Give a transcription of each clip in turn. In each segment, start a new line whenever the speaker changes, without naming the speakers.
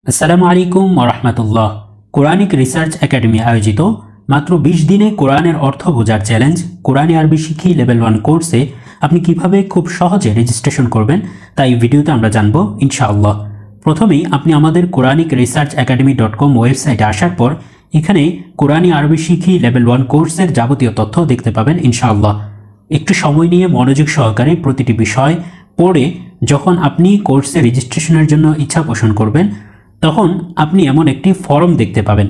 আসসালামু আলাইকুম ওয়া রাহমাতুল্লাহ। কোরআনিক রিসার্চ একাডেমি আয়োজিত মাত্র 20 দিনে কোরআনের অর্থ বোঝার চ্যালেঞ্জ কোরআনী আরবি শিখি লেভেল 1 কোর্সে আপনি কিভাবে খুব সহজে রেজিস্ট্রেশন করবেন তাই ভিডিওতে আমরা জানব ইনশাআল্লাহ। প্রথমেই আপনি আমাদের কোরআনিক রিসার্চ একাডেমি.com ওয়েবসাইটে আসার পর এখানে কোরআনী আরবি শিখি লেভেল 1 কোর্সের যাবতীয় তথ্য দেখতে পাবেন ইনশাআল্লাহ। একটু সময় নিয়ে মনোযোগ সহকারে প্রতিটি বিষয় পড়ে যখন আপনি কোর্সে রেজিস্ট্রেশনের জন্য ইচ্ছা পোষণ করবেন তখন আপনি এমন একটি ফর্ম দেখতে পাবেন।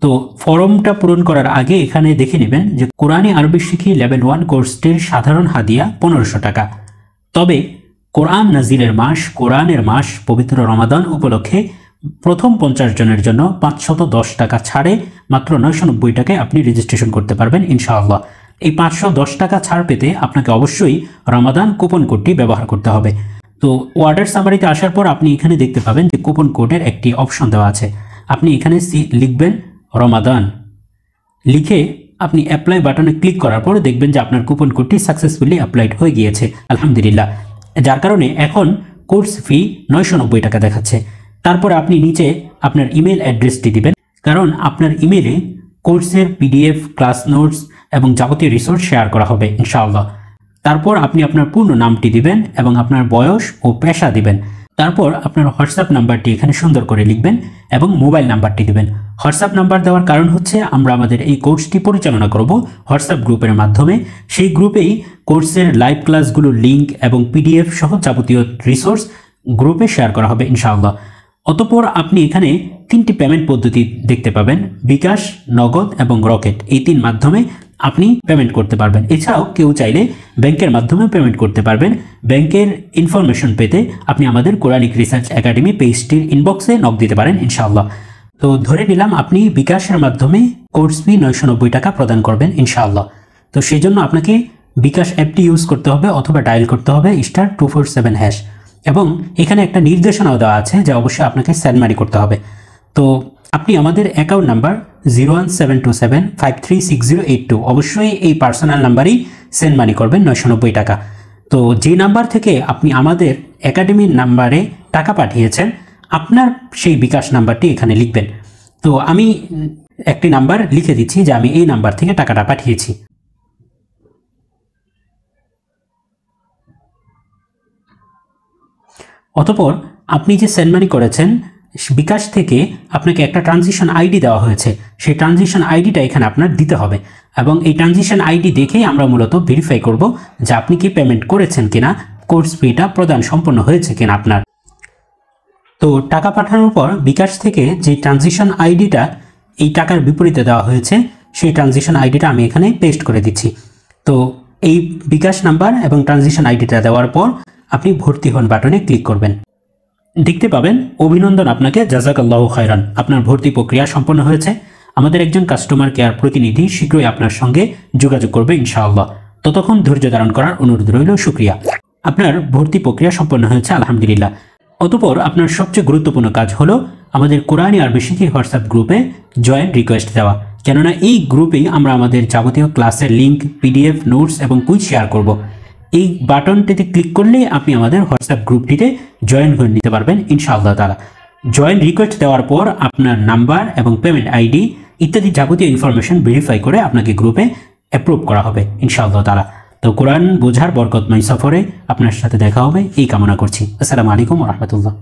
তো ফর্মটা পূরণ করার আগে এখানে দেখে নেবেন যে কোরআনী আরবি শিখি লেভেল 1 কোর্সটির সাধারণ হাদিয়া 1500 টাকা। তবে কোরআন নাজিলের মাস কোরআনের মাস পবিত্র রমাদান উপলক্ষে প্রথম 50 জনের জন্য 510 টাকা ছাড়ে মাত্র 990 টাকায় আপনি রেজিস্ট্রেশন করতে পারবেন ইনশাআল্লাহ। এই 510 টাকা ছাড় পেতে আপনাকে অবশ্যই রমাদান কুপন কোডটি ব্যবহার করতে হবে। তো অর্ডার সামারিতে আসার পর আপনি এখানে দেখতে পাবেন যে কুপন কোডের একটি অপশন দেওয়া আছে। আপনি এখানে লিখবেন রমাদান, লিখে আপনি অ্যাপ্লাই বাটনে ক্লিক করার পর দেখবেন যে আপনার কুপন কোডটি সাকসেসফুলি অ্যাপ্লাইড হয়ে গিয়েছে আলহামদুলিল্লাহ। যার কারণে এখন কোর্স ফি 990 টাকা দেখাচ্ছে। তারপর আপনি নিচে আপনার ইমেল অ্যাড্রেসটি দিবেন, কারণ আপনার ইমেলে কোর্সের পিডিএফ, ক্লাস নোটস এবং যাবতীয় রিসোর্স শেয়ার করা হবে ইনশাআল্লাহ। তারপর আপনি আপনার পূর্ণ নামটি দিবেন এবং আপনার বয়স ও পেশা দিবেন। তারপর আপনার হোয়াটসঅ্যাপ নাম্বারটি এখানে সুন্দর করে লিখবেন এবং মোবাইল নাম্বারটি দিবেন। হোয়াটসঅ্যাপ নাম্বার দেওয়ার কারণ হচ্ছে আমরা আমাদের এই কোর্সটি পরিচালনা করব হোয়াটসঅ্যাপ গ্রুপের মাধ্যমে। সেই গ্রুপেই কোর্সের লাইভ ক্লাসগুলোর লিঙ্ক এবং পিডিএফ সহ যাবতীয় রিসোর্স গ্রুপে শেয়ার করা হবে ইনশাআল্লাহ। অতঃপর আপনি এখানে 3টি পেমেন্ট পদ্ধতি দেখতে পাবেন, বিকাশ, নগদ এবং রকেট। এই 3 মাধ্যমে আপনি পেমেন্ট করতে পারবেন। এছাড়াও কেউ চাইলে ব্যাংকের মাধ্যমে পেমেন্ট করতে পারবেন। ব্যাংকের ইনফরমেশন পেতে আপনি আমাদের কোরআনিক রিসার্চ একাডেমি পেজটির ইনবক্সে নক দিতে পারেন ইনশাআল্লাহ। তো ধরে নিলাম আপনি বিকাশের মাধ্যমে কোর্স ফি 990 টাকা প্রদান করবেন ইনশাআল্লাহ। তো সেই জন্য আপনাকে বিকাশ অ্যাপটি ইউজ করতে হবে অথবা ডায়াল করতে হবে *247#। এবং এখানে একটা নির্দেশনাও দেওয়া আছে যে অবশ্যই আপনাকে সেন্ড মানি করতে হবে। তো আপনি আমাদের অ্যাকাউন্ট নাম্বার 01727536082 অবশ্যই এই পার্সোনাল নাম্বারেই সেন্ড মানি করবেন 990 টাকা। তো যে নাম্বার থেকে আপনি আমাদের একাডেমির নাম্বারে টাকা পাঠিয়েছেন আপনার সেই বিকাশ নাম্বারটি এখানে লিখবেন। তো আমি একটি নাম্বার লিখে দিচ্ছি যে আমি এই নাম্বার থেকে টাকাটা পাঠিয়েছি। অতঃপর আপনি যে সেন্ড মানি করেছেন বিকাশ থেকে আপনাকে একটা ট্রানজিশন আইডি দেওয়া হয়েছে, সেই ট্রানজিশন আইডিটা এখানে আপনার দিতে হবে এবং এই ট্রানজিশন আইডি দেখেই আমরা মূলত ভেরিফাই করব যে আপনি কি পেমেন্ট করেছেন কিনা, কোর্স ফিটা প্রদান সম্পন্ন হয়েছে কিনা আপনার। তো টাকা পাঠানোর পর বিকাশ থেকে যে ট্রানজিশন আইডিটা এই টাকার বিপরীতে দেওয়া হয়েছে সেই ট্রানজিশন আইডিটা আমি এখানে পেস্ট করে দিচ্ছি। তো এই বিকাশ নাম্বার এবং ট্রানজিশন আইডিটা দেওয়ার পর আপনি ভর্তি হন বাটনে ক্লিক করবেন। দেখতে পাবেন অভিনন্দন আপনাকে, জাযাকাল্লাহু খায়রান, আপনার ভর্তি প্রক্রিয়া সম্পন্ন হয়েছে। আমাদের একজন কাস্টমার কেয়ার প্রতিনিধি শীঘ্রই আপনার সঙ্গে যোগাযোগ করবে ইনশাআল্লাহ। ততক্ষণ ধৈর্য ধারণ করার অনুরোধ রইল। শুকরিয়া। আপনার ভর্তি প্রক্রিয়া সম্পন্ন হয়েছে আলহামদুলিল্লাহ। অতঃপর আপনার সবচেয়ে গুরুত্বপূর্ণ কাজ হলো আমাদের কোরআনী আরবি শিখি হোয়াটসঅ্যাপ গ্রুপে জয়েন রিকোয়েস্ট দেওয়া, কেননা এই গ্রুপেই আমরা আমাদের যাবতীয় ক্লাসের লিঙ্ক, পিডিএফ, নোটস এবং কুইজ শেয়ার করব। এই বাটনটিতে ক্লিক করলে আপনি আমাদের হোয়াটসঅ্যাপ গ্রুপটিতে জয়েন হয়ে নিতে পারবেন ইনশাআল্লাহ তাআলা। জয়েন রিকোয়েস্ট দেওয়ার পর আপনার নাম্বার এবং পেমেন্ট আইডি ইত্যাদি যাবতীয় ইনফরমেশন ভেরিফাই করে আপনাকে গ্রুপে অ্যাপ্রুভ করা হবে ইনশাআল্লাহ তাআলা। তো কোরআন বোঝার বরকতময় সফরে আপনার সাথে দেখা হবে এই কামনা করছি। আসসালামু আলাইকুম ওয়া রাহমাতুল্লাহ।